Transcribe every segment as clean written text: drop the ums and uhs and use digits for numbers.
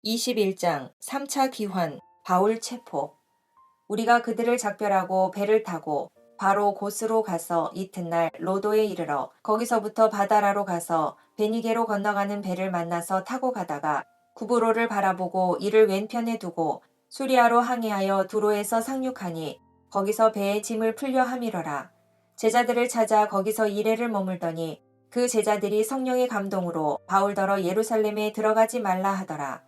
21장 3차 귀환 바울 체포. 우리가 그들을 작별하고 배를 타고 바로 곳으로 가서 이튿날 로도에 이르러 거기서부터 바다라로 가서 베니게로 건너가는 배를 만나서 타고 가다가 구브로를 바라보고 이를 왼편에 두고 수리아로 항해하여 두로에서 상륙하니 거기서 배의 짐을 풀려 함이러라. 제자들을 찾아 거기서 이레를 머물더니 그 제자들이 성령의 감동으로 바울더러 예루살렘에 들어가지 말라 하더라.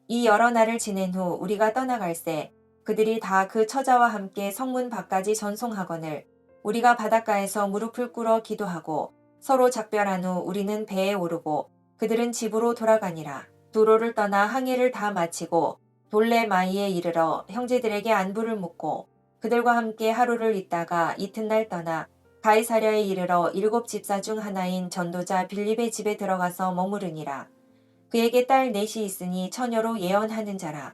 이 여러 날을 지낸 후 우리가 떠나갈새 그들이 다 그 처자와 함께 성문 밖까지 전송하거늘 우리가 바닷가에서 무릎을 꿇어 기도하고 서로 작별한 후 우리는 배에 오르고 그들은 집으로 돌아가니라. 두로를 떠나 항해를 다 마치고 돌레마이에 이르러 형제들에게 안부를 묻고 그들과 함께 하루를 있다가 이튿날 떠나 가이사랴에 이르러 7 집사 중 하나인 전도자 빌립의 집에 들어가서 머무르니라. 그에게 딸 넷이 있으니 처녀로 예언하는 자라.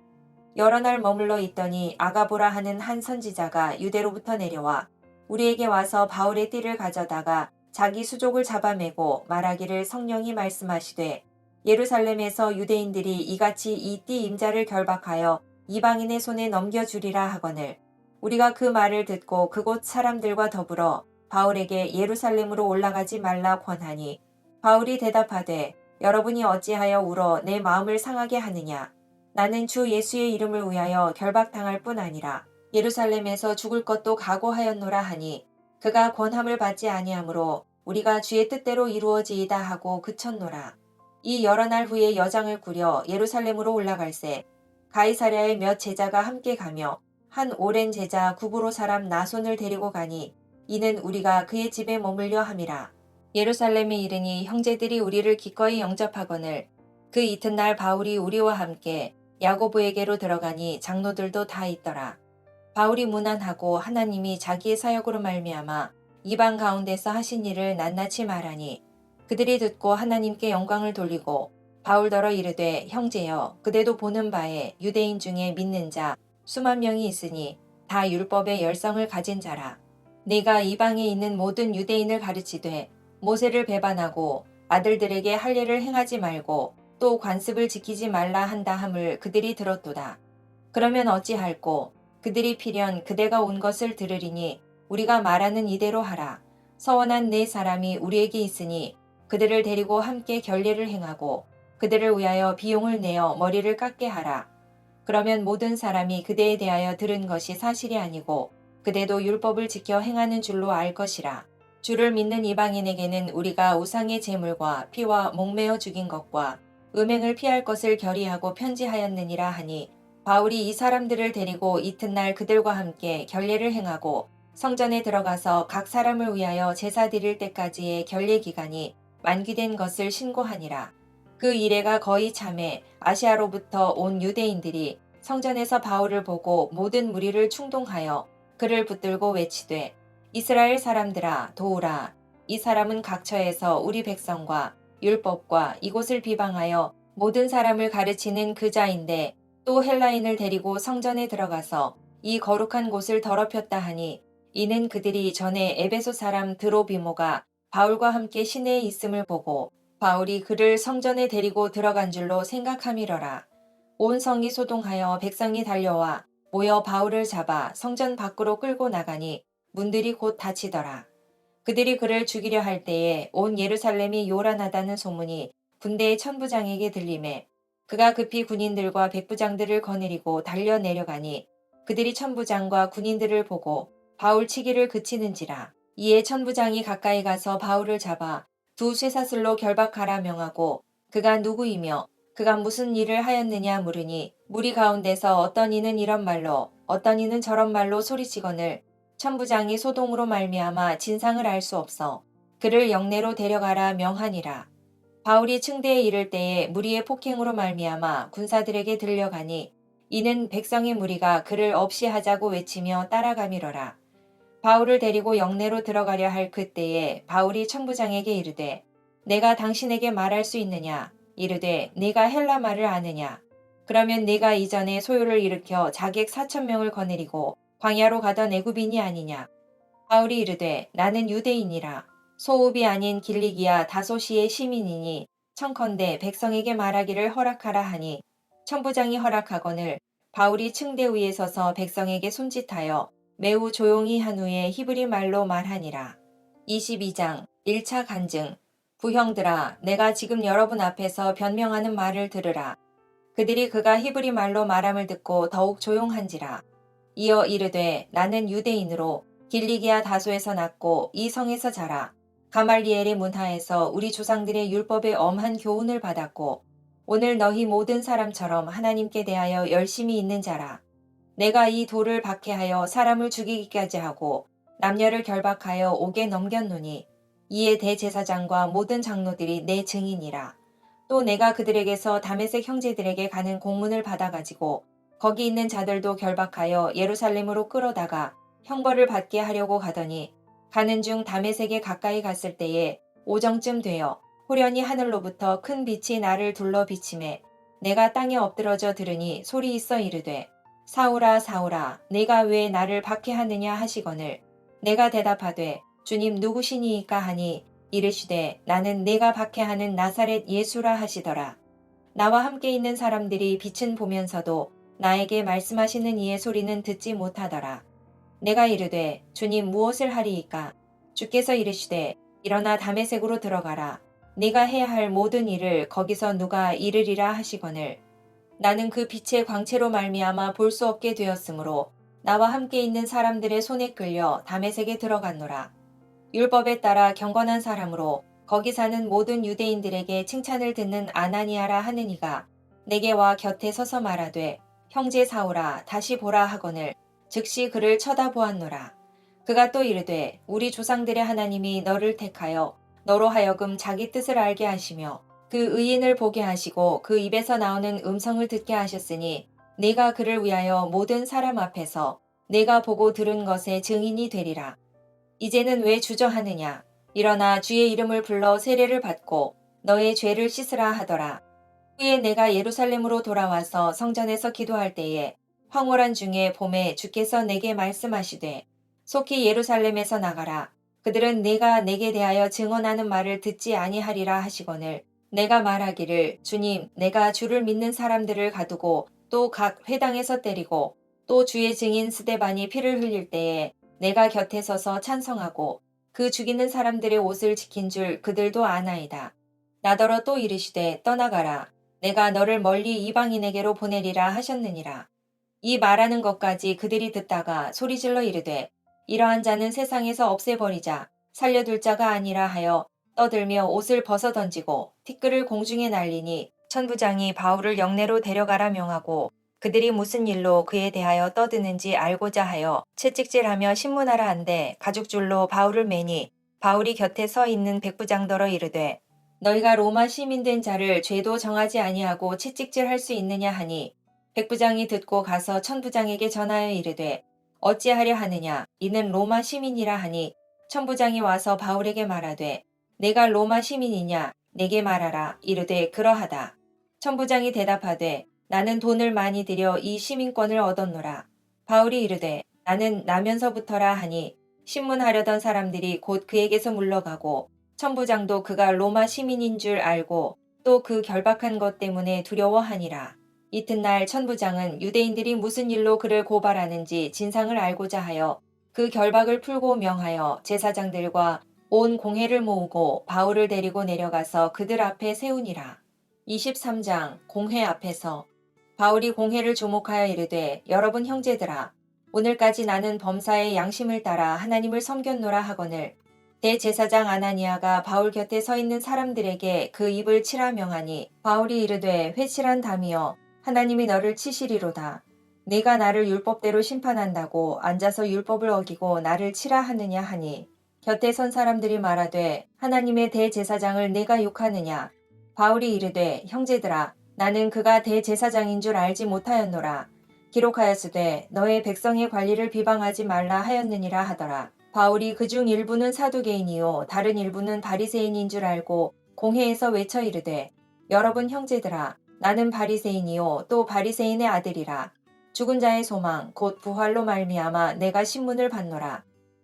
여러 날 머물러 있더니 아가보라 하는 한 선지자가 유대로부터 내려와 우리에게 와서 바울의 띠를 가져다가 자기 수족을 잡아매고 말하기를 성령이 말씀하시되 예루살렘에서 유대인들이 이같이 이 띠 임자를 결박하여 이방인의 손에 넘겨주리라 하거늘 우리가 그 말을 듣고 그곳 사람들과 더불어 바울에게 예루살렘으로 올라가지 말라 권하니 바울이 대답하되 여러분이 어찌하여 울어 내 마음을 상하게 하느냐. 나는 주 예수의 이름을 위하여 결박당할 뿐 아니라 예루살렘에서 죽을 것도 각오하였노라 하니 그가 권함을 받지 아니하므로 우리가 주의 뜻대로 이루어지이다 하고 그쳤노라. 이 여러 날 후에 여장을 꾸려 예루살렘으로 올라갈새 가이사랴에 몇 제자가 함께 가며 한 오랜 제자 구브로 사람 나손을 데리고 가니 이는 우리가 그의 집에 머물려 함이라. 예루살렘에 이르니 형제들이 우리를 기꺼이 영접하거늘 그 이튿날 바울이 우리와 함께 야고보에게로 들어가니 장로들도 다 있더라. 바울이 문안하고 하나님이 자기의 사역으로 말미암아 이방 가운데서 하신 일을 낱낱이 말하니 그들이 듣고 하나님께 영광을 돌리고 바울더러 이르되 형제여 그대도 보는 바에 유대인 중에 믿는 자 수만 명이 있으니 다 율법의 열성을 가진 자라. 네가 이방에 있는 모든 유대인을 가르치되 모세를 배반하고 아들들에게 할례를 행하지 말고 또 관습을 지키지 말라 한다 함을 그들이 들었도다. 그러면 어찌할꼬 그들이 필연 그대가 온 것을 들으리니 우리가 말하는 이대로 하라. 서원한 네 사람이 우리에게 있으니 그들을 데리고 함께 결례를 행하고 그들을 위하여 비용을 내어 머리를 깎게 하라. 그러면 모든 사람이 그대에 대하여 들은 것이 사실이 아니고 그대도 율법을 지켜 행하는 줄로 알 것이라. 주를 믿는 이방인에게는 우리가 우상의 제물과 피와 목매어 죽인 것과 음행을 피할 것을 결의하고 편지하였느니라 하니 바울이 이 사람들을 데리고 이튿날 그들과 함께 결례를 행하고 성전에 들어가서 각 사람을 위하여 제사 드릴 때까지의 결례 기간이 만기된 것을 신고하니라. 그 이래가 거의 참에 아시아로부터 온 유대인들이 성전에서 바울을 보고 모든 무리를 충동하여 그를 붙들고 외치되 이스라엘 사람들아 도우라. 이 사람은 각처에서 우리 백성과 율법과 이곳을 비방하여 모든 사람을 가르치는 그 자인데 또 헬라인을 데리고 성전에 들어가서 이 거룩한 곳을 더럽혔다 하니 이는 그들이 전에 에베소 사람 드로비모가 바울과 함께 시내에 있음을 보고 바울이 그를 성전에 데리고 들어간 줄로 생각함이러라. 온 성이 소동하여 백성이 달려와 모여 바울을 잡아 성전 밖으로 끌고 나가니 문들이 곧 닫히더라. 그들이 그를 죽이려 할 때에 온 예루살렘이 요란하다는 소문이 군대의 천부장에게 들리매 그가 급히 군인들과 백부장들을 거느리고 달려 내려가니 그들이 천부장과 군인들을 보고 바울 치기를 그치는지라. 이에 천부장이 가까이 가서 바울을 잡아 두 쇠사슬로 결박하라 명하고 그가 누구이며 그가 무슨 일을 하였느냐 물으니 무리 가운데서 어떤 이는 이런 말로 어떤 이는 저런 말로 소리치거늘 천부장이 소동으로 말미암아 진상을 알 수 없어 그를 영내로 데려가라 명하니라. 바울이 층대에 이를 때에 무리의 폭행으로 말미암아 군사들에게 들려가니 이는 백성의 무리가 그를 없이 하자고 외치며 따라가미러라. 바울을 데리고 영내로 들어가려 할 그때에 바울이 천부장에게 이르되 내가 당신에게 말할 수 있느냐. 이르되 네가 헬라 말을 아느냐. 그러면 네가 이전에 소요를 일으켜 자객 4,000명을 거느리고 광야로 가던 애굽인이 아니냐. 바울이 이르되 나는 유대인이라. 소읍이 아닌 길리기아 다소시의 시민이니 청컨대 백성에게 말하기를 허락하라 하니 천부장이 허락하거늘 바울이 층대 위에 서서 백성에게 손짓하여 매우 조용히 한 후에 히브리 말로 말하니라. 22장 1차 간증. 부형들아, 내가 지금 여러분 앞에서 변명하는 말을 들으라. 그들이 그가 히브리 말로 말함을 듣고 더욱 조용한지라. 이어 이르되 나는 유대인으로 길리기아 다소에서 났고 이 성에서 자라. 가말리엘의 문하에서 우리 조상들의 율법의 엄한 교훈을 받았고 오늘 너희 모든 사람처럼 하나님께 대하여 열심히 있는 자라. 내가 이 돌을 박해하여 사람을 죽이기까지 하고 남녀를 결박하여 옥에 넘겼노니 이에 대제사장과 모든 장로들이 내 증인이라. 또 내가 그들에게서 다메섹 형제들에게 가는 공문을 받아가지고 거기 있는 자들도 결박하여 예루살렘으로 끌어다가 형벌을 받게 하려고 가더니 가는 중 다메섹에 가까이 갔을 때에 오정쯤 되어 호련히 하늘로부터 큰 빛이 나를 둘러 비치매 내가 땅에 엎드러져 들으니 소리 있어 이르되 사울아 사울아 내가 왜 나를 박해하느냐 하시거늘 내가 대답하되 주님 누구시니이까 하니 이르시되 나는 내가 박해하는 나사렛 예수라 하시더라. 나와 함께 있는 사람들이 빛은 보면서도 나에게 말씀하시는 이의 소리는 듣지 못하더라. 내가 이르되 주님 무엇을 하리이까? 주께서 이르시되 일어나 다메섹으로 들어가라. 네가 해야 할 모든 일을 거기서 누가 이르리라 하시거늘 나는 그 빛의 광채로 말미암아 볼 수 없게 되었으므로 나와 함께 있는 사람들의 손에 끌려 다메섹에 들어갔노라. 율법에 따라 경건한 사람으로 거기 사는 모든 유대인들에게 칭찬을 듣는 아나니아라 하는 이가 내게 와 곁에 서서 말하되 형제 사울아 다시 보라 하거늘 즉시 그를 쳐다보았노라. 그가 또 이르되 우리 조상들의 하나님이 너를 택하여 너로 하여금 자기 뜻을 알게 하시며 그 의인을 보게 하시고 그 입에서 나오는 음성을 듣게 하셨으니 네가 그를 위하여 모든 사람 앞에서 내가 보고 들은 것의 증인이 되리라. 이제는 왜 주저하느냐? 일어나 주의 이름을 불러 세례를 받고 너의 죄를 씻으라 하더라. 후에 내가 예루살렘으로 돌아와서 성전에서 기도할 때에 황홀한 중에 봄에 주께서 내게 말씀하시되 속히 예루살렘에서 나가라. 그들은 내가 내게 대하여 증언하는 말을 듣지 아니하리라 하시거늘 내가 말하기를 주님 내가 주를 믿는 사람들을 가두고 또 각 회당에서 때리고 또 주의 증인 스데반이 피를 흘릴 때에 내가 곁에 서서 찬성하고 그 죽이는 사람들의 옷을 지킨 줄 그들도 아나이다. 나더러 또 이르시되 떠나가라. 내가 너를 멀리 이방인에게로 보내리라 하셨느니라. 이 말하는 것까지 그들이 듣다가 소리질러 이르되 이러한 자는 세상에서 없애버리자 살려둘 자가 아니라 하여 떠들며 옷을 벗어던지고 티끌을 공중에 날리니 천부장이 바울을 영내로 데려가라 명하고 그들이 무슨 일로 그에 대하여 떠드는지 알고자 하여 채찍질하며 신문하라 한데 가죽줄로 바울을 매니 바울이 곁에 서 있는 백부장더러 이르되 너희가 로마 시민된 자를 죄도 정하지 아니하고 채찍질할 수 있느냐 하니 백부장이 듣고 가서 천부장에게 전하여 이르되 어찌하려 하느냐 이는 로마 시민이라 하니 천부장이 와서 바울에게 말하되 내가 로마 시민이냐 내게 말하라 이르되 그러하다. 천부장이 대답하되 나는 돈을 많이 들여 이 시민권을 얻었노라. 바울이 이르되 나는 나면서부터라 하니 신문하려던 사람들이 곧 그에게서 물러가고 천부장도 그가 로마 시민인 줄 알고 또 그 결박한 것 때문에 두려워하니라. 이튿날 천부장은 유대인들이 무슨 일로 그를 고발하는지 진상을 알고자 하여 그 결박을 풀고 명하여 제사장들과 온 공회를 모으고 바울을 데리고 내려가서 그들 앞에 세우니라. 23장 공회 앞에서 바울이 공회를 주목하여 이르되 여러분 형제들아 오늘까지 나는 범사의 양심을 따라 하나님을 섬겼노라 하거늘 대제사장 아나니아가 바울 곁에 서 있는 사람들에게 그 입을 치라 명하니 바울이 이르되 회칠한 담이여 하나님이 너를 치시리로다. 네가 나를 율법대로 심판한다고 앉아서 율법을 어기고 나를 치라 하느냐 하니 곁에 선 사람들이 말하되 하나님의 대제사장을 내가 욕하느냐. 바울이 이르되 형제들아 나는 그가 대제사장인 줄 알지 못하였노라. 기록하였으되 너의 백성의 관리를 비방하지 말라 하였느니라 하더라. 바울이 그중 일부는 사두개인이요 다른 일부는 바리새인인 줄 알고 공회에서 외쳐 이르되 여러분 형제들아 나는 바리새인이요 또 바리새인의 아들이라. 죽은 자의 소망 곧 부활로 말미암아 내가 신문을 받노라.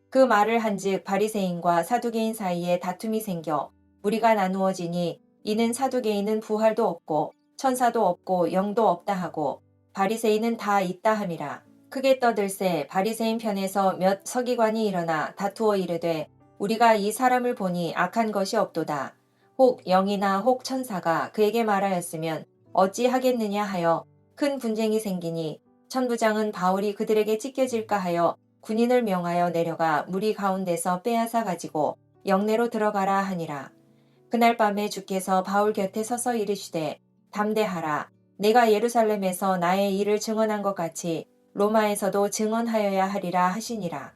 그 말을 한즉 바리새인과 사두개인 사이에 다툼이 생겨 무리가 나누어지니 이는 사두개인은 부활도 없고 천사도 없고 영도 없다 하고 바리새인은 다 있다 함이라. 크게 떠들새 바리새인 편에서 몇 서기관이 일어나 다투어 이르되 우리가 이 사람을 보니 악한 것이 없도다. 혹 영이나 혹 천사가 그에게 말하였으면 어찌 하겠느냐 하여 큰 분쟁이 생기니 천부장은 바울이 그들에게 찢겨질까 하여 군인을 명하여 내려가 무리 가운데서 빼앗아 가지고 영내로 들어가라 하니라. 그날 밤에 주께서 바울 곁에 서서 이르시되 담대하라. 내가 예루살렘에서 나의 일을 증언한 것 같이 로마에서도 증언하여야 하리라 하시니라.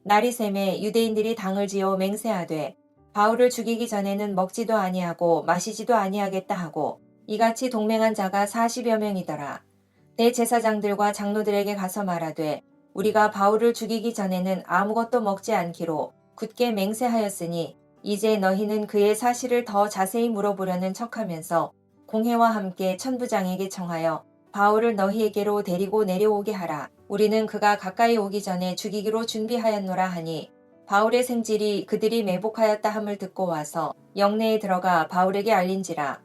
날이 새매 유대인들이 당을 지어 맹세하되 바울을 죽이기 전에는 먹지도 아니하고 마시지도 아니하겠다 하고 이같이 동맹한 자가 40여 명이더라. 대제사장들과 장로들에게 가서 말하되 우리가 바울을 죽이기 전에는 아무것도 먹지 않기로 굳게 맹세하였으니 이제 너희는 그의 사실을 더 자세히 물어보려는 척하면서 공회와 함께 천부장에게 청하여 바울을 너희에게로 데리고 내려오게 하라. 우리는 그가 가까이 오기 전에 죽이기로 준비하였노라 하니 바울의 생질이 그들이 매복하였다 함을 듣고 와서 영내에 들어가 바울에게 알린지라.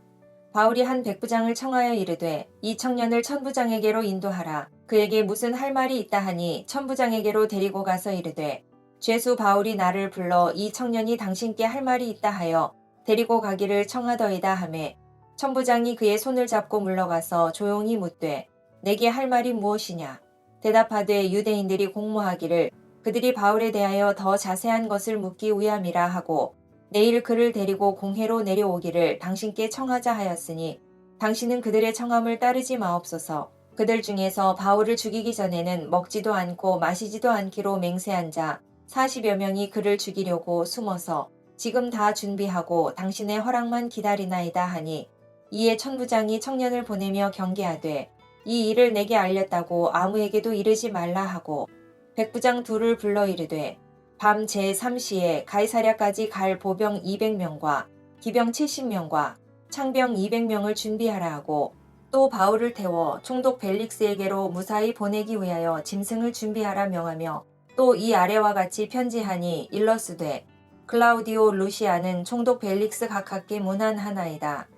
바울이 한 백부장을 청하여 이르되 이 청년을 천부장에게로 인도하라. 그에게 무슨 할 말이 있다 하니 천부장에게로 데리고 가서 이르되 죄수 바울이 나를 불러 이 청년이 당신께 할 말이 있다 하여 데리고 가기를 청하더이다 하매 천부장이 그의 손을 잡고 물러가서 조용히 묻되 내게 할 말이 무엇이냐. 대답하되 유대인들이 공모하기를 그들이 바울에 대하여 더 자세한 것을 묻기 위함이라 하고 내일 그를 데리고 공회로 내려오기를 당신께 청하자 하였으니 당신은 그들의 청함을 따르지 마옵소서. 그들 중에서 바울을 죽이기 전에는 먹지도 않고 마시지도 않기로 맹세한 자 40여 명이 그를 죽이려고 숨어서 지금 다 준비하고 당신의 허락만 기다리나이다 하니 이에 천부장이 청년을 보내며 경계하되 이 일을 내게 알렸다고 아무에게도 이르지 말라 하고 백부장 둘을 불러 이르되 밤 제3시에 가이사랴까지 갈 보병 200명과 기병 70명과 창병 200명을 준비하라 하고 또 바울을 태워 총독 벨릭스에게로 무사히 보내기 위하여 짐승을 준비하라 명하며 또 이 아래와 같이 편지하니 일러스되 클라우디오 루시아는 총독 벨릭스 각하께 문안하나이다.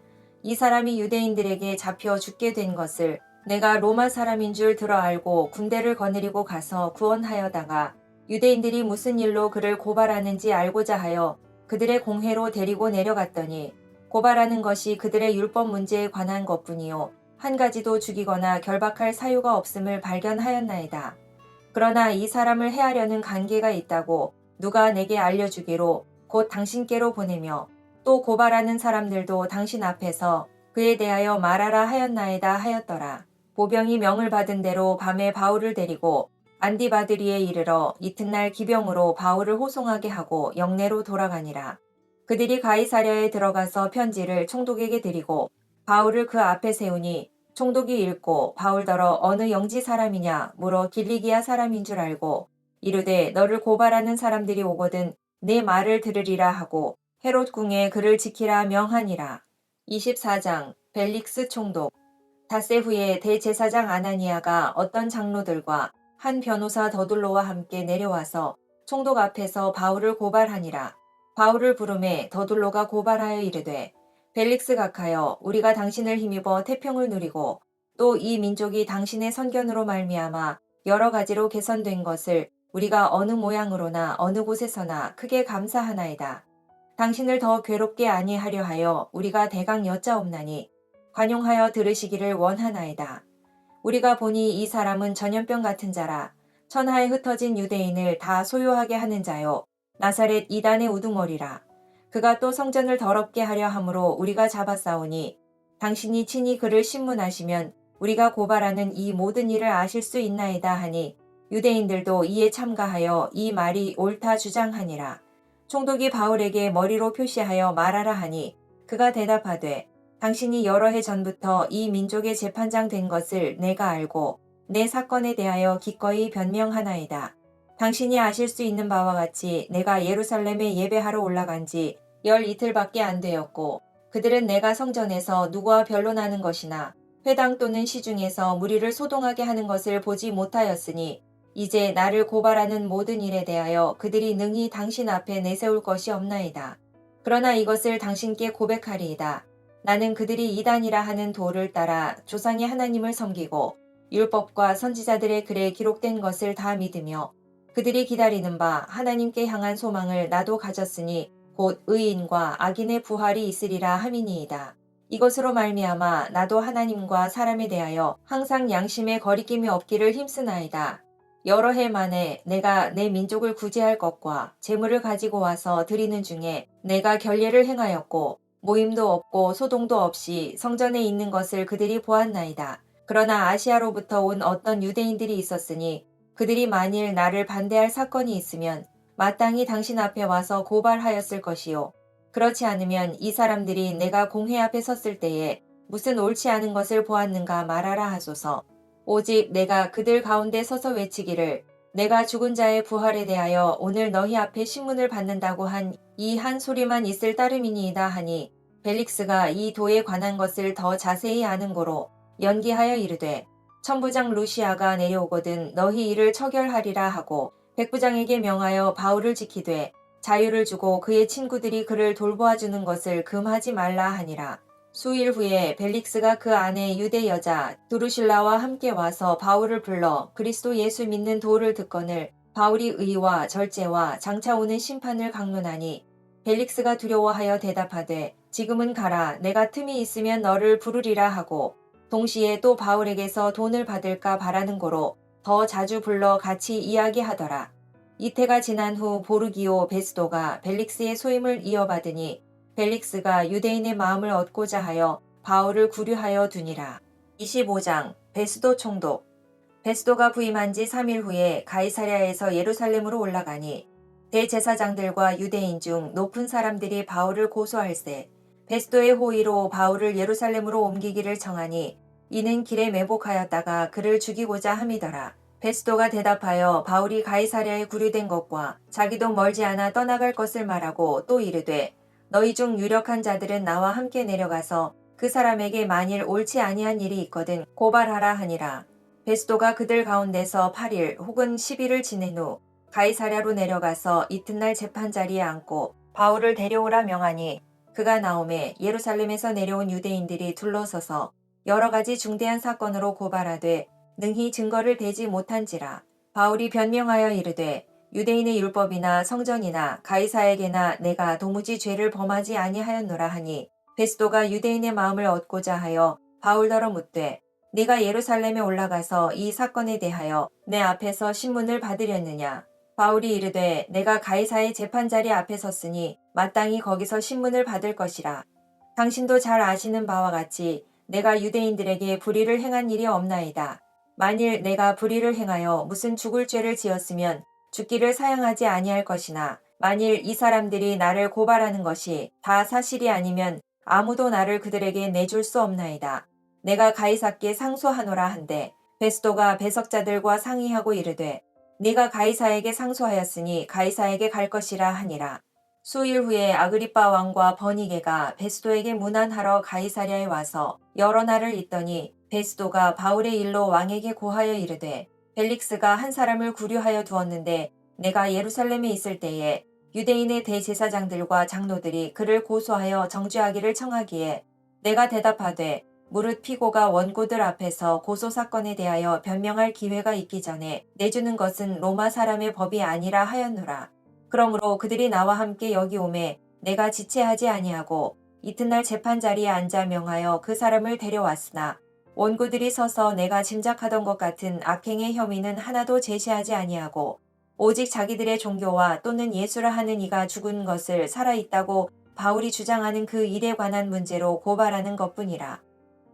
이 사람이 유대인들에게 잡혀 죽게 된 것을 내가 로마 사람인 줄 들어 알고 군대를 거느리고 가서 구원하여다가 유대인들이 무슨 일로 그를 고발하는지 알고자 하여 그들의 공회로 데리고 내려갔더니 고발하는 것이 그들의 율법 문제에 관한 것뿐이요 한 가지도 죽이거나 결박할 사유가 없음을 발견하였나이다. 그러나 이 사람을 해하려는 관계가 있다고 누가 내게 알려주기로 곧 당신께로 보내며 또 고발하는 사람들도 당신 앞에서 그에 대하여 말하라 하였나이다 하였더라. 보병이 명을 받은 대로 밤에 바울을 데리고 안디바드리에 이르러 이튿날 기병으로 바울을 호송하게 하고 영내로 돌아가니라. 그들이 가이사랴에 들어가서 편지를 총독에게 드리고 바울을 그 앞에 세우니 총독이 읽고 바울더러 어느 영지 사람이냐 물어 길리기아 사람인 줄 알고 이르되 너를 고발하는 사람들이 오거든 내 말을 들으리라 하고 헤롯 궁에 그를 지키라 명하니라. 24장 벨릭스 총독. 닷새 후에 대제사장 아나니아가 어떤 장로들과 한 변호사 더둘로와 함께 내려와서 총독 앞에서 바울을 고발하니라. 바울을 부르매 더둘로가 고발하여 이르되 벨릭스 각하여 우리가 당신을 힘입어 태평을 누리고 또 이 민족이 당신의 선견으로 말미암아 여러 가지로 개선된 것을 우리가 어느 모양으로나 어느 곳에서나 크게 감사하나이다. 당신을 더 괴롭게 아니하려 하여 우리가 대강 여짜옵나니 관용하여 들으시기를 원하나이다. 우리가 보니 이 사람은 전염병 같은 자라 천하에 흩어진 유대인을 다 소요하게 하는 자요 나사렛 이단의 우두머리라. 그가 또 성전을 더럽게 하려 함으로 우리가 잡아싸우니 당신이 친히 그를 신문하시면 우리가 고발하는 이 모든 일을 아실 수 있나이다 하니 유대인들도 이에 참가하여 이 말이 옳다 주장하니라. 총독이 바울에게 머리로 표시하여 말하라 하니 그가 대답하되 당신이 여러 해 전부터 이 민족의 재판장 된 것을 내가 알고 내 사건에 대하여 기꺼이 변명하나이다. 당신이 아실 수 있는 바와 같이 내가 예루살렘에 예배하러 올라간 지 열 이틀밖에 안 되었고 그들은 내가 성전에서 누구와 변론하는 것이나 회당 또는 시중에서 무리를 소동하게 하는 것을 보지 못하였으니 이제 나를 고발하는 모든 일에 대하여 그들이 능히 당신 앞에 내세울 것이 없나이다. 그러나 이것을 당신께 고백하리이다. 나는 그들이 이단이라 하는 도를 따라 조상의 하나님을 섬기고 율법과 선지자들의 글에 기록된 것을 다 믿으며 그들이 기다리는 바 하나님께 향한 소망을 나도 가졌으니 곧 의인과 악인의 부활이 있으리라 함이니이다. 이것으로 말미암아 나도 하나님과 사람에 대하여 항상 양심에 거리낌이 없기를 힘쓰나이다. 여러 해 만에 내가 내 민족을 구제할 것과 재물을 가지고 와서 드리는 중에 내가 결례를 행하였고 모임도 없고 소동도 없이 성전에 있는 것을 그들이 보았나이다. 그러나 아시아로부터 온 어떤 유대인들이 있었으니 그들이 만일 나를 반대할 사건이 있으면 마땅히 당신 앞에 와서 고발하였을 것이요. 그렇지 않으면 이 사람들이 내가 공회 앞에 섰을 때에 무슨 옳지 않은 것을 보았는가 말하라 하소서. 오직 내가 그들 가운데 서서 외치기를 내가 죽은 자의 부활에 대하여 오늘 너희 앞에 신문을 받는다고 한 이 한 소리만 있을 따름이니이다 하니 벨릭스가 이 도에 관한 것을 더 자세히 아는 고로 연기하여 이르되 천부장 루시아가 내려오거든 너희 이를 처결하리라 하고 백부장에게 명하여 바울을 지키되 자유를 주고 그의 친구들이 그를 돌보아주는 것을 금하지 말라 하니라. 수일 후에 벨릭스가 그 아내 유대 여자 두루실라와 함께 와서 바울을 불러 그리스도 예수 믿는 도를 듣거늘 바울이 의와 절제와 장차 오는 심판을 강론하니 벨릭스가 두려워하여 대답하되 지금은 가라 내가 틈이 있으면 너를 부르리라 하고 동시에 또 바울에게서 돈을 받을까 바라는 고로 더 자주 불러 같이 이야기하더라. 이태가 지난 후 보르기오 베스도가 벨릭스의 소임을 이어받으니 벨릭스가 유대인의 마음을 얻고자 하여 바울을 구류하여 두니라. 25장 베스도 총독. 베스도가 부임한 지 3일 후에 가이사랴에서 예루살렘으로 올라가니 대제사장들과 유대인 중 높은 사람들이 바울을 고소할세 베스도의 호의로 바울을 예루살렘으로 옮기기를 청하니 이는 길에 매복하였다가 그를 죽이고자 함이더라. 베스도가 대답하여 바울이 가이사랴에 구류된 것과 자기도 멀지 않아 떠나갈 것을 말하고 또 이르되 너희 중 유력한 자들은 나와 함께 내려가서 그 사람에게 만일 옳지 아니한 일이 있거든 고발하라 하니라. 베스도가 그들 가운데서 8일 혹은 10일을 지낸 후 가이사랴로 내려가서 이튿날 재판 자리에 앉고 바울을 데려오라 명하니 그가 나오매 예루살렘에서 내려온 유대인들이 둘러서서 여러 가지 중대한 사건으로 고발하되 능히 증거를 대지 못한지라. 바울이 변명하여 이르되 유대인의 율법이나 성전이나 가이사에게나 내가 도무지 죄를 범하지 아니하였노라 하니 베스도가 유대인의 마음을 얻고자 하여 바울더러 묻되 네가 예루살렘에 올라가서 이 사건에 대하여 내 앞에서 신문을 받으렸느냐. 바울이 이르되 내가 가이사의 재판자리 앞에 섰으니 마땅히 거기서 신문을 받을 것이라. 당신도 잘 아시는 바와 같이 내가 유대인들에게 불의를 행한 일이 없나이다. 만일 내가 불의를 행하여 무슨 죽을 죄를 지었으면 죽기를 사양하지 아니할 것이나 만일 이 사람들이 나를 고발하는 것이 다 사실이 아니면 아무도 나를 그들에게 내줄 수 없나이다. 내가 가이사께 상소하노라 한데 베스도가 배석자들과 상의하고 이르되 네가 가이사에게 상소하였으니 가이사에게 갈 것이라 하니라. 수일 후에 아그리빠 왕과 버니게가 베스도에게 문안하러 가이사랴에 와서 여러 날을 있더니 베스도가 바울의 일로 왕에게 고하여 이르되 벨릭스가 한 사람을 구류하여 두었는데 내가 예루살렘에 있을 때에 유대인의 대제사장들과 장로들이 그를 고소하여 정죄하기를 청하기에 내가 대답하되 무릇 피고가 원고들 앞에서 고소사건에 대하여 변명할 기회가 있기 전에 내주는 것은 로마 사람의 법이 아니라 하였노라. 그러므로 그들이 나와 함께 여기 오매 내가 지체하지 아니하고 이튿날 재판 자리에 앉아 명하여 그 사람을 데려왔으나 원고들이 서서 내가 짐작하던 것 같은 악행의 혐의는 하나도 제시하지 아니하고 오직 자기들의 종교와 또는 예수라 하는 이가 죽은 것을 살아있다고 바울이 주장하는 그 일에 관한 문제로 고발하는 것뿐이라.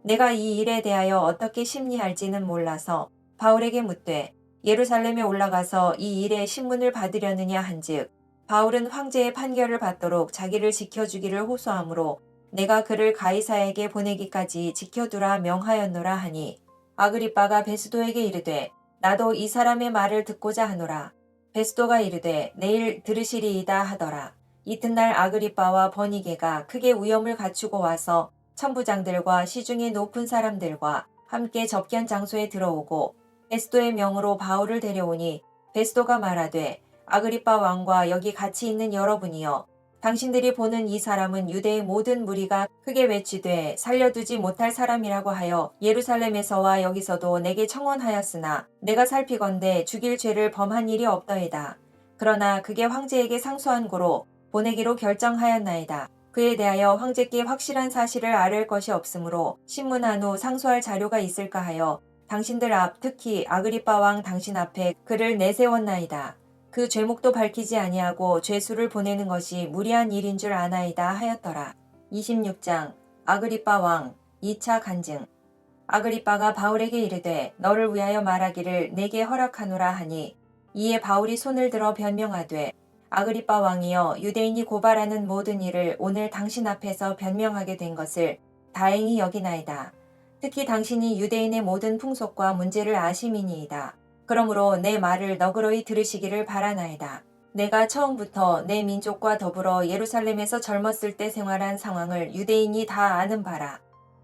내가 이 일에 대하여 어떻게 심리할지는 몰라서 바울에게 묻되 예루살렘에 올라가서 이 일의 신문을 받으려느냐 한즉 바울은 황제의 판결을 받도록 자기를 지켜주기를 호소하므로 내가 그를 가이사에게 보내기까지 지켜두라 명하였노라 하니 아그리빠가 베스도에게 이르되 나도 이 사람의 말을 듣고자 하노라. 베스도가 이르되 내일 들으시리이다 하더라. 이튿날 아그리빠와 버니게가 크게 위엄을 갖추고 와서 천부장들과 시중의 높은 사람들과 함께 접견 장소에 들어오고 베스도의 명으로 바울을 데려오니 베스도가 말하되 아그리빠 왕과 여기 같이 있는 여러분이여 당신들이 보는 이 사람은 유대의 모든 무리가 크게 외치되 살려두지 못할 사람이라고 하여 예루살렘에서와 여기서도 내게 청원하였으나 내가 살피건대 죽일 죄를 범한 일이 없더이다. 그러나 그게 황제에게 상소한 고로 보내기로 결정하였나이다. 그에 대하여 황제께 확실한 사실을 아뢰을 것이 없으므로 신문한 후 상소할 자료가 있을까 하여 당신들 앞 특히 아그리빠 왕 당신 앞에 그를 내세웠나이다. 그 죄목도 밝히지 아니하고 죄수를 보내는 것이 무리한 일인 줄 아나이다 하였더라. 26장 아그리빠 왕 2차 간증. 아그리빠가 바울에게 이르되 너를 위하여 말하기를 내게 허락하노라 하니 이에 바울이 손을 들어 변명하되 아그리빠 왕이여 유대인이 고발하는 모든 일을 오늘 당신 앞에서 변명하게 된 것을 다행히 여기나이다. 특히 당신이 유대인의 모든 풍속과 문제를 아심이니이다. 그러므로 내 말을 너그러이 들으시기를 바라나이다. 내가 처음부터 내 민족과 더불어 예루살렘에서 젊었을 때 생활한 상황을 유대인이 다 아는 바라.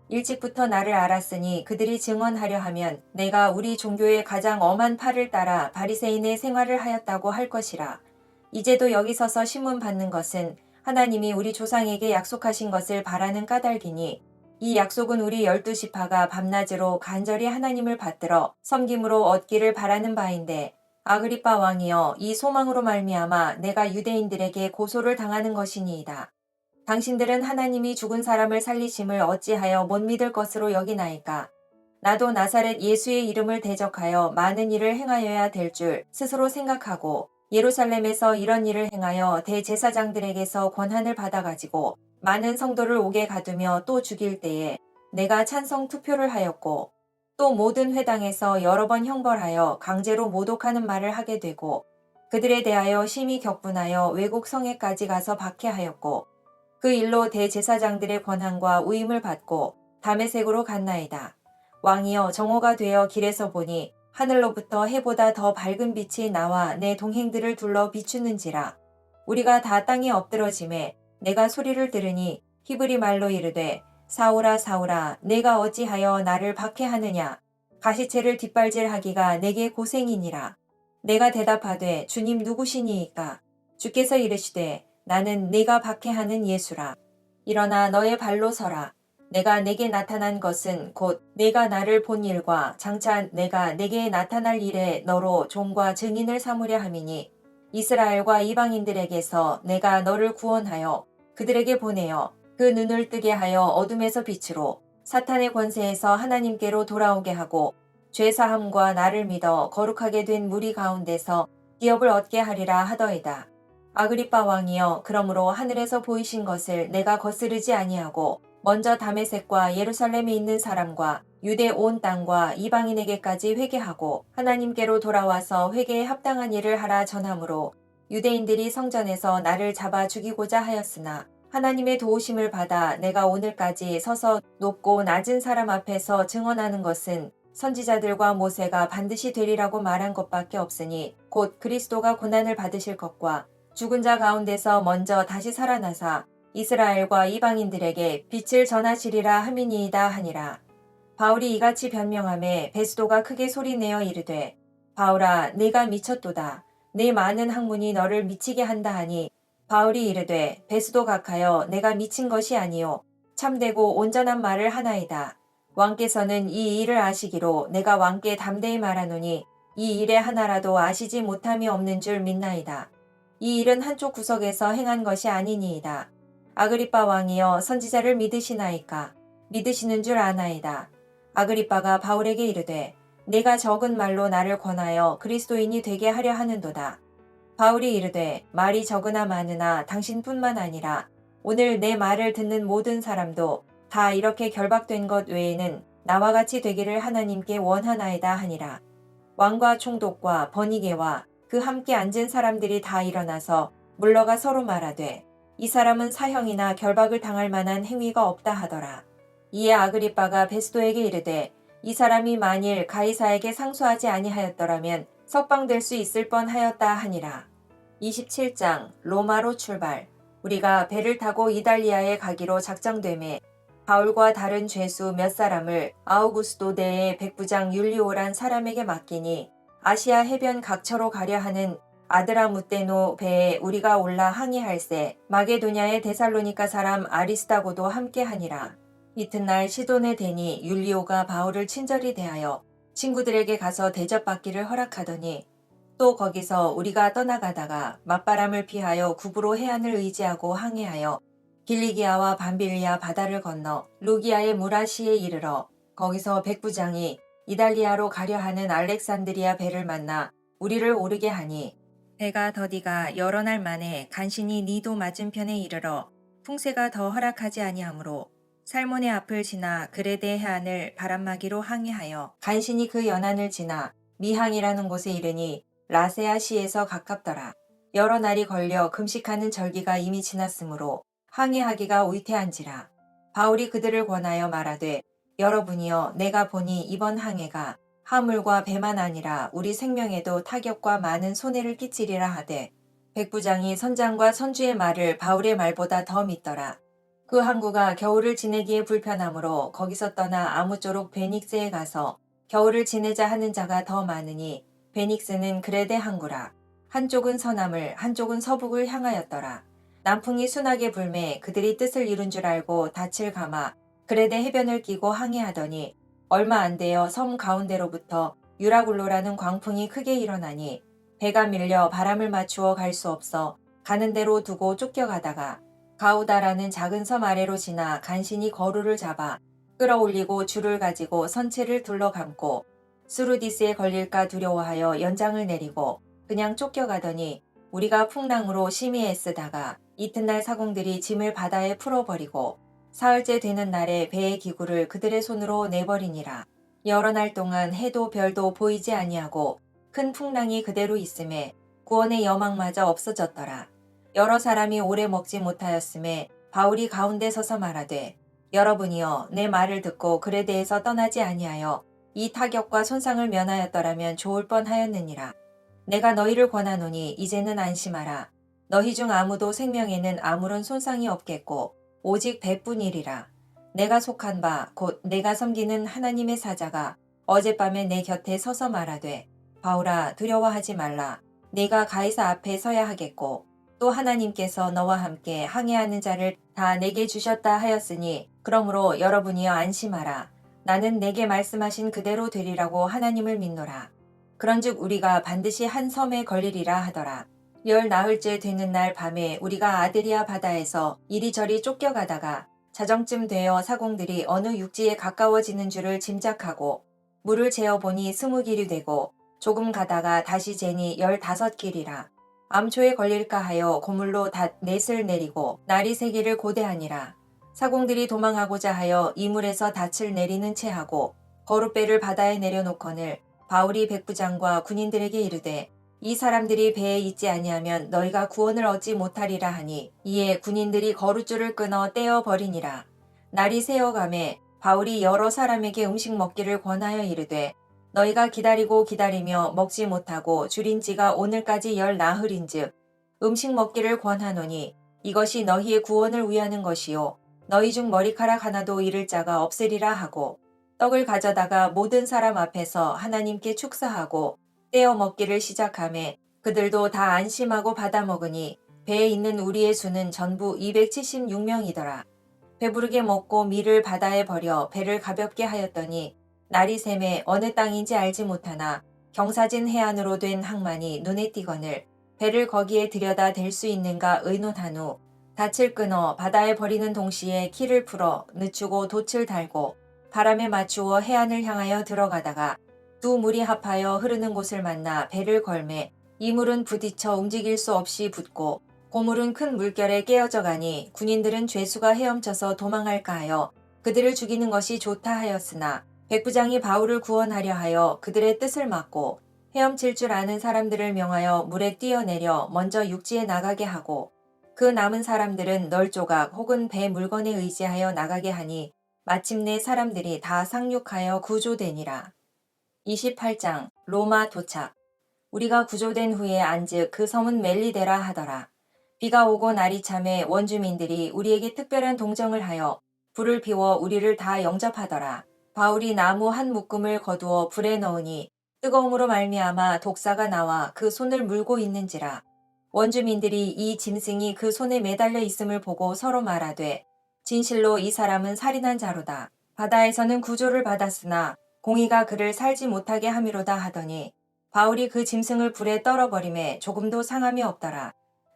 일찍부터 나를 알았으니 그들이 증언하려 하면 내가 우리 종교의 가장 엄한 팔을 따라 바리새인의 생활을 하였다고 할 것이라. 이제도 여기 서서 신문 받는 것은 하나님이 우리 조상에게 약속하신 것을 바라는 까닭이니 이 약속은 우리 12지파가 밤낮으로 간절히 하나님을 받들어 섬김으로 얻기를 바라는 바인데 아그리빠 왕이여 이 소망으로 말미암아 내가 유대인들에게 고소를 당하는 것이니이다. 당신들은 하나님이 죽은 사람을 살리심을 어찌하여 못 믿을 것으로 여기나이까. 나도 나사렛 예수의 이름을 대적하여 많은 일을 행하여야 될 줄 스스로 생각하고 예루살렘에서 이런 일을 행하여 대제사장들에게서 권한을 받아가지고 많은 성도를 옥에 가두며 또 죽일 때에 내가 찬성 투표를 하였고 또 모든 회당에서 여러 번 형벌하여 강제로 모독하는 말을 하게 되고 그들에 대하여 심히 격분하여 외국 성에까지 가서 박해하였고 그 일로 대제사장들의 권한과 위임을 받고 다메섹으로 갔나이다. 왕이여 정오가 되어 길에서 보니 하늘로부터 해보다 더 밝은 빛이 나와 내 동행들을 둘러 비추는지라. 우리가 다 땅에 엎드러짐에 내가 소리를 들으니 히브리 말로 이르되 사울아 사울아 내가 어찌하여 나를 박해하느냐. 가시체를 뒷발질하기가 내게 고생이니라. 내가 대답하되 주님 누구시니이까. 주께서 이르시되 나는 네가 박해하는 예수라. 일어나 너의 발로 서라. 내가 내게 나타난 것은 곧 내가 나를 본 일과 장차 내가 내게 나타날 일에 너로 종과 증인을 삼으려 함이니 이스라엘과 이방인들에게서 내가 너를 구원하여 그들에게 보내어 그 눈을 뜨게 하여 어둠에서 빛으로 사탄의 권세에서 하나님께로 돌아오게 하고 죄사함과 나를 믿어 거룩하게 된 무리 가운데서 기업을 얻게 하리라 하더이다. 아그리빠 왕이여 그러므로 하늘에서 보이신 것을 내가 거스르지 아니하고 먼저 다메섹과 예루살렘에 있는 사람과 유대 온 땅과 이방인에게까지 회개하고 하나님께로 돌아와서 회개에 합당한 일을 하라 전하므로 유대인들이 성전에서 나를 잡아 죽이고자 하였으나 하나님의 도우심을 받아 내가 오늘까지 서서 높고 낮은 사람 앞에서 증언하는 것은 선지자들과 모세가 반드시 되리라고 말한 것밖에 없으니 곧 그리스도가 고난을 받으실 것과 죽은 자 가운데서 먼저 다시 살아나사 이스라엘과 이방인들에게 빛을 전하시리라 함이니이다 하니라. 바울이 이같이 변명하매 베스도가 크게 소리내어 이르되 바울아 네가 미쳤도다. 네 많은 학문이 너를 미치게 한다 하니 바울이 이르되 베스도 각하여 내가 미친 것이 아니요 참되고 온전한 말을 하나이다. 왕께서는 이 일을 아시기로 내가 왕께 담대히 말하노니 이 일에 하나라도 아시지 못함이 없는 줄 믿나이다. 이 일은 한쪽 구석에서 행한 것이 아니니이다. 아그리빠 왕이여 선지자를 믿으시나이까? 믿으시는 줄 아나이다. 아그리빠가 바울에게 이르되 내가 적은 말로 나를 권하여 그리스도인이 되게 하려 하는도다. 바울이 이르되 말이 적으나 많으나 당신뿐만 아니라 오늘 내 말을 듣는 모든 사람도 다 이렇게 결박된 것 외에는 나와 같이 되기를 하나님께 원하나이다 하니라. 왕과 총독과 버니게와 그 함께 앉은 사람들이 다 일어나서 물러가 서로 말하되 이 사람은 사형이나 결박을 당할 만한 행위가 없다 하더라. 이에 아그리빠가 베스도에게 이르되 이 사람이 만일 가이사에게 상소하지 아니하였더라면 석방될 수 있을 뻔하였다 하니라. 27장 로마로 출발. 우리가 배를 타고 이달리아에 가기로 작정되매 바울과 다른 죄수 몇 사람을 아우구스도 대의 백부장 율리오란 사람에게 맡기니 아시아 해변 각처로 가려 하는 아드라무떼노 배에 우리가 올라 항해할세 마게도냐의 데살로니가 사람 아리스다고도 함께하니라. 이튿날 시돈에 대니 율리오가 바울을 친절히 대하여 친구들에게 가서 대접받기를 허락하더니 또 거기서 우리가 떠나가다가 맞바람을 피하여 구부로 해안을 의지하고 항해하여 길리기아와 밤빌리아 바다를 건너 루기아의 무라시에 이르러 거기서 백부장이 이달리아로 가려 하는 알렉산드리아 배를 만나 우리를 오르게 하니 배가 더디가 여러 날 만에 간신히 니도 맞은편에 이르러 풍세가 더 허락하지 아니하므로 살몬의 앞을 지나 그레데 해안을 바람막이로 항해하여 간신히 그 연안을 지나 미항이라는 곳에 이르니 라세아 시에서 가깝더라. 여러 날이 걸려 금식하는 절기가 이미 지났으므로 항해하기가 위태한지라. 바울이 그들을 권하여 말하되 여러분이여 내가 보니 이번 항해가 화물과 배만 아니라 우리 생명에도 타격과 많은 손해를 끼치리라 하되 백부장이 선장과 선주의 말을 바울의 말보다 더 믿더라. 그 항구가 겨울을 지내기에 불편하므로 거기서 떠나 아무쪼록 베닉스에 가서 겨울을 지내자 하는 자가 더 많으니 베닉스는 그레데 항구라. 한쪽은 서남을 한쪽은 서북을 향하였더라. 남풍이 순하게 불매 그들이 뜻을 이룬 줄 알고 닻을 감아 그레데 해변을 끼고 항해하더니 얼마 안 되어 섬 가운데로부터 유라굴로라는 광풍이 크게 일어나니 배가 밀려 바람을 맞추어 갈 수 없어 가는 대로 두고 쫓겨가다가 가우다라는 작은 섬 아래로 지나 간신히 거루를 잡아 끌어올리고 줄을 가지고 선체를 둘러감고 수루디스에 걸릴까 두려워하여 연장을 내리고 그냥 쫓겨가더니 우리가 풍랑으로 심히 애쓰다가 이튿날 사공들이 짐을 바다에 풀어버리고 사흘째 되는 날에 배의 기구를 그들의 손으로 내버리니라. 여러 날 동안 해도 별도 보이지 아니하고 큰 풍랑이 그대로 있음에 구원의 여망마저 없어졌더라. 여러 사람이 오래 먹지 못하였음에 바울이 가운데 서서 말하되 여러분이여 내 말을 듣고 그레데에서 떠나지 아니하여 이 타격과 손상을 면하였더라면 좋을 뻔하였느니라. 내가 너희를 권하노니 이제는 안심하라. 너희 중 아무도 생명에는 아무런 손상이 없겠고 오직 배뿐이리라. 내가 속한 바 곧 내가 섬기는 하나님의 사자가 어젯밤에 내 곁에 서서 말하되 바울아 두려워하지 말라. 네가 가이사 앞에 서야 하겠고 또 하나님께서 너와 함께 항해하는 자를 다 내게 주셨다 하였으니 그러므로 여러분이여 안심하라. 나는 내게 말씀하신 그대로 되리라고 하나님을 믿노라. 그런즉 우리가 반드시 한 섬에 걸리리라 하더라. 열 나흘째 되는 날 밤에 우리가 아드리아 바다에서 이리저리 쫓겨가다가 자정쯤 되어 사공들이 어느 육지에 가까워지는 줄을 짐작하고 물을 재어보니 20길이 되고 조금 가다가 다시 재니 15길이라. 암초에 걸릴까 하여 고물로 닷 넷을 내리고 날이 새기를 고대하니라. 사공들이 도망하고자 하여 이물에서 닻을 내리는 채 하고 거룻배를 바다에 내려놓거늘 바울이 백부장과 군인들에게 이르되 이 사람들이 배에 있지 아니하면 너희가 구원을 얻지 못하리라 하니 이에 군인들이 거룻줄을 끊어 떼어 버리니라. 날이 새어가매 바울이 여러 사람에게 음식 먹기를 권하여 이르되 너희가 기다리고 기다리며 먹지 못하고 줄인 지가 오늘까지 10나흘인즉 음식 먹기를 권하노니 이것이 너희의 구원을 위하는 것이요 너희 중 머리카락 하나도 잃을 자가 없으리라 하고 떡을 가져다가 모든 사람 앞에서 하나님께 축사하고 떼어 먹기를 시작하매 그들도 다 안심하고 받아 먹으니 배에 있는 우리의 수는 전부 276명이더라. 배부르게 먹고 밀을 바다에 버려 배를 가볍게 하였더니 날이 샘에 어느 땅인지 알지 못하나 경사진 해안으로 된 항만이 눈에 띄거늘 배를 거기에 들여다 댈 수 있는가 의논한 후 닻을 끊어 바다에 버리는 동시에 키를 풀어 늦추고 돛을 달고 바람에 맞추어 해안을 향하여 들어가다가 두 물이 합하여 흐르는 곳을 만나 배를 걸매 이 물은 부딪혀 움직일 수 없이 붙고 고물은 큰 물결에 깨어져 가니 군인들은 죄수가 헤엄쳐서 도망할까 하여 그들을 죽이는 것이 좋다 하였으나 백부장이 바울을 구원하려 하여 그들의 뜻을 막고 헤엄칠 줄 아는 사람들을 명하여 물에 뛰어내려 먼저 육지에 나가게 하고 그 남은 사람들은 널조각 혹은 배 물건에 의지하여 나가게 하니 마침내 사람들이 다 상륙하여 구조되니라. 28장 로마 도착. 우리가 구조된 후에 안즉 그 섬은 멜리데라 하더라. 비가 오고 날이 참에 원주민들이 우리에게 특별한 동정을 하여 불을 피워 우리를 다 영접하더라. 바울이 나무 한 묶음을 거두어 불에 넣으니 뜨거움으로 말미암아 독사가 나와 그 손을 물고 있는지라. 원주민들이 이 짐승이 그 손에 매달려 있음을 보고 서로 말하되 진실로 이 사람은 살인한 자로다. 바다에서는 구조를 받았으나 공의가 그를 살지 못하게 함이로다 하더니 바울이 그 짐승을 불에 떨어버림에 조금도 상함이 없더라.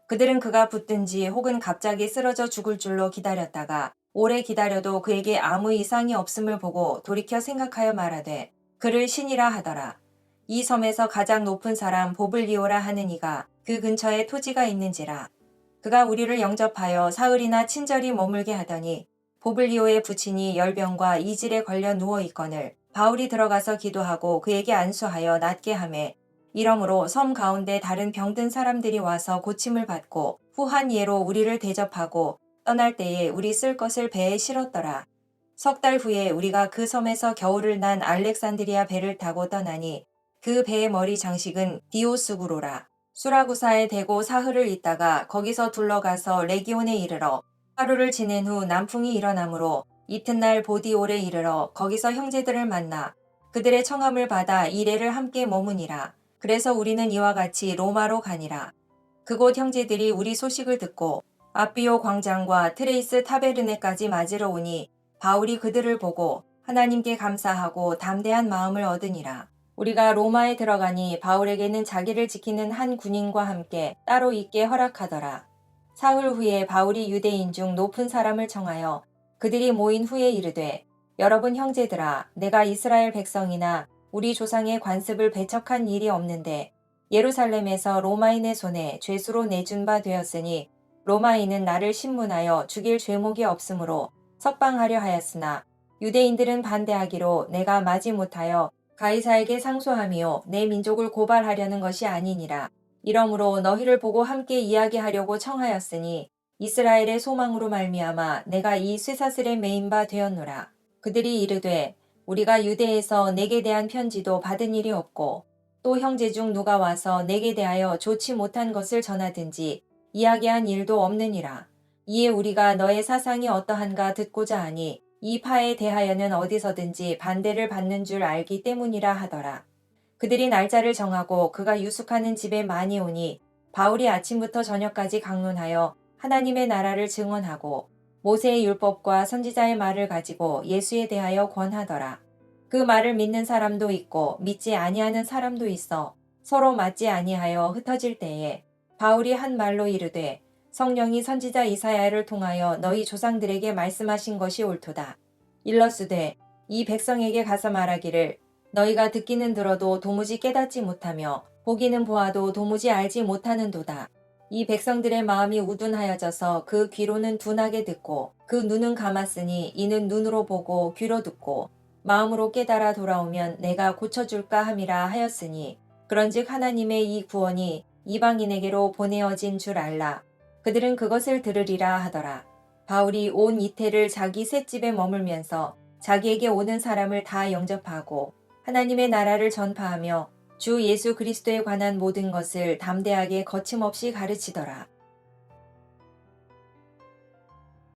그들은 그가 붙든지 혹은 갑자기 쓰러져 죽을 줄로 기다렸다가 오래 기다려도 그에게 아무 이상이 없음을 보고 돌이켜 생각하여 말하되 그를 신이라 하더라. 이 섬에서 가장 높은 사람 보블리오라 하는 이가 그 근처에 토지가 있는지라. 그가 우리를 영접하여 사흘이나 친절히 머물게 하더니 보블리오의 부친이 열병과 이질에 걸려 누워 있거늘 바울이 들어가서 기도하고 그에게 안수하여 낫게 하매 이러므로 섬 가운데 다른 병든 사람들이 와서 고침을 받고 후한 예로 우리를 대접하고 떠날 때에 우리 쓸 것을 배에 실었더라. 석 달 후에 우리가 그 섬에서 겨울을 난 알렉산드리아 배를 타고 떠나니 그 배의 머리 장식은 디오스구로라. 수라구사에 대고 사흘을 있다가 거기서 둘러가서 레기온에 이르러 하루를 지낸 후 남풍이 일어나므로 이튿날 보디올에 이르러 거기서 형제들을 만나 그들의 청함을 받아 이레를 함께 머무니라. 그래서 우리는 이와 같이 로마로 가니라. 그곳 형제들이 우리 소식을 듣고 아비오 광장과 트레이스 타베르네까지 맞으러 오니 바울이 그들을 보고 하나님께 감사하고 담대한 마음을 얻으니라. 우리가 로마에 들어가니 바울에게는 자기를 지키는 한 군인과 함께 따로 있게 허락하더라. 사흘 후에 바울이 유대인 중 높은 사람을 청하여 그들이 모인 후에 이르되 여러분 형제들아 내가 이스라엘 백성이나 우리 조상의 관습을 배척한 일이 없는데 예루살렘에서 로마인의 손에 죄수로 내준 바 되었으니 로마인은 나를 신문하여 죽일 죄목이 없으므로 석방하려 하였으나 유대인들은 반대하기로 내가 마지못하여 가이사에게 상소함이요 내 민족을 고발하려는 것이 아니니라. 이러므로 너희를 보고 함께 이야기하려고 청하였으니 이스라엘의 소망으로 말미암아 내가 이 쇠사슬에 매인 바 되었노라. 그들이 이르되 우리가 유대에서 내게 대한 편지도 받은 일이 없고 또 형제 중 누가 와서 내게 대하여 좋지 못한 것을 전하든지 이야기한 일도 없느니라. 이에 우리가 너의 사상이 어떠한가 듣고자 하니 이 파에 대하여는 어디서든지 반대를 받는 줄 알기 때문이라 하더라. 그들이 날짜를 정하고 그가 유숙하는 집에 많이 오니 바울이 아침부터 저녁까지 강론하여 하나님의 나라를 증언하고 모세의 율법과 선지자의 말을 가지고 예수에 대하여 권하더라. 그 말을 믿는 사람도 있고 믿지 아니하는 사람도 있어 서로 맞지 아니하여 흩어질 때에 바울이 한 말로 이르되 성령이 선지자 이사야를 통하여 너희 조상들에게 말씀하신 것이 옳도다. 일러스되 이 백성에게 가서 말하기를 너희가 듣기는 들어도 도무지 깨닫지 못하며 보기는 보아도 도무지 알지 못하는도다. 이 백성들의 마음이 우둔하여져서 그 귀로는 둔하게 듣고 그 눈은 감았으니 이는 눈으로 보고 귀로 듣고 마음으로 깨달아 돌아오면 내가 고쳐줄까 함이라 하였으니 그런즉 하나님의 이 구원이 이방인에게로 보내어진 줄 알라. 그들은 그것을 들으리라 하더라. 바울이 온 이태를 자기 셋집에 머물면서 자기에게 오는 사람을 다 영접하고 하나님의 나라를 전파하며 주 예수 그리스도에 관한 모든 것을 담대하게 거침없이 가르치더라.